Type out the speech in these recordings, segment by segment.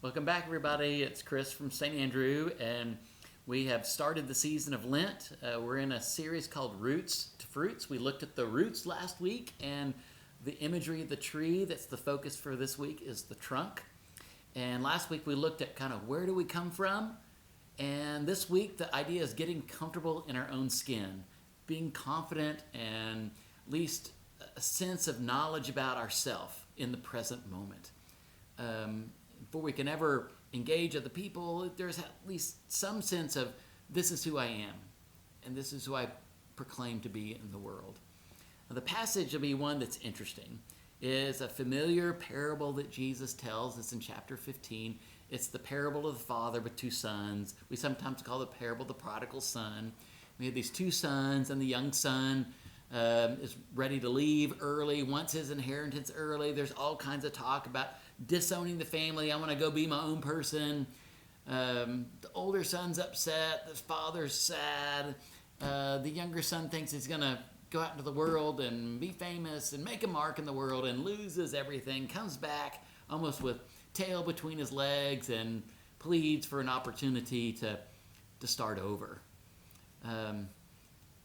Welcome back, everybody. It's Chris from St. Andrew, and we have started the season of Lent. We're in a series called Roots to Fruits. We looked at the roots last week, and the imagery of the tree that's the focus for this week is the trunk. And last week we looked at kind of where do we come from, and this week the idea is getting comfortable in our own skin, being confident, and at least a sense of knowledge about ourself in the present moment. Before we can ever engage other people, there's at least some sense of this is who I am, and this is who I proclaim to be in the world. Now, the passage will be one that's interesting. It's a familiar parable that Jesus tells. It's in chapter 15. It's the parable of the father with two sons. We sometimes call the parable of the prodigal son. We have these two sons, and the young son is ready to leave early, wants his inheritance early. There's all kinds of talk about disowning the family. I want to go be my own person. The older son's upset. The father's sad. The younger son thinks he's going to go out into the world and be famous and make a mark in the world, and loses everything, comes back almost with tail between his legs and pleads for an opportunity to start over. And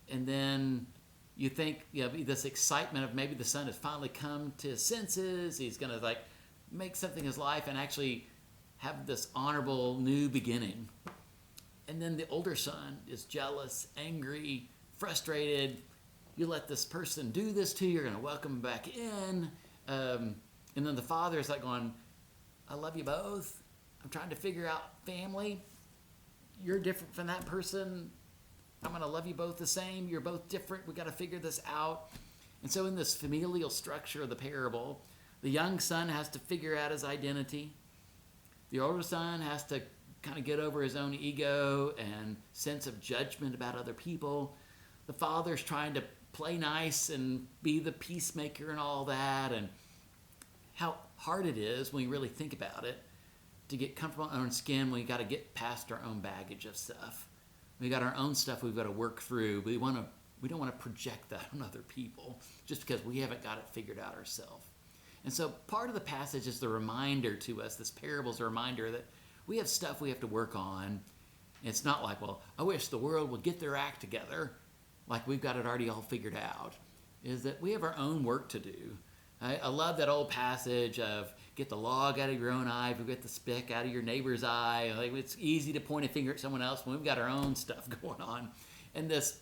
then you think, this excitement of maybe the son has finally come to his senses. He's going to make something in his life and actually have this honorable new beginning. And then the older son is jealous, angry, frustrated. You let this person do this to you, you're going to welcome him back in. And then the father is going, I love you both. I'm trying to figure out family. You're different from that person. I'm going to love you both the same. You're both different. We got to figure this out. And so in this familial structure of the parable, the young son has to figure out his identity. The older son has to kind of get over his own ego and sense of judgment about other people. The father's trying to play nice and be the peacemaker and all that. And how hard it is when you really think about it to get comfortable in our own skin when we got to get past our own baggage of stuff. We got our own stuff we've got to work through. We don't want to project that on other people just because we haven't got it figured out ourselves. And so part of the passage is the reminder to us, this parable is a reminder that we have stuff we have to work on. It's not like, well, I wish the world would get their act together, like we've got it already all figured out. Is that we have our own work to do. I love that old passage of get the log out of your own eye, if you get the speck out of your neighbor's eye. It's easy to point a finger at someone else when we've got our own stuff going on. And this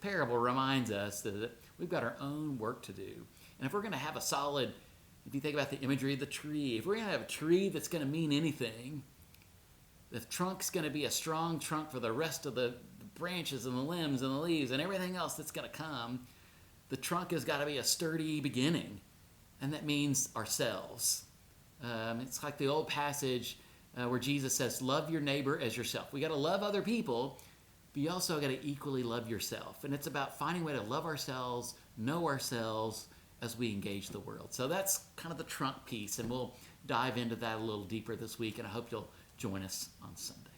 parable reminds us that we've got our own work to do. And if we're going to have a solid, if you think about the imagery of the tree, if we're going to have a tree that's going to mean anything, the trunk's going to be a strong trunk for the rest of the branches and the limbs and the leaves and everything else that's going to come. The trunk has got to be a sturdy beginning, and that means ourselves. It's like the old passage where Jesus says, love your neighbor as yourself. We got to love other people, but you also got to equally love yourself. And it's about finding a way to love ourselves, know ourselves as we engage the world. So that's kind of the trunk piece, and we'll dive into that a little deeper this week, and I hope you'll join us on Sunday.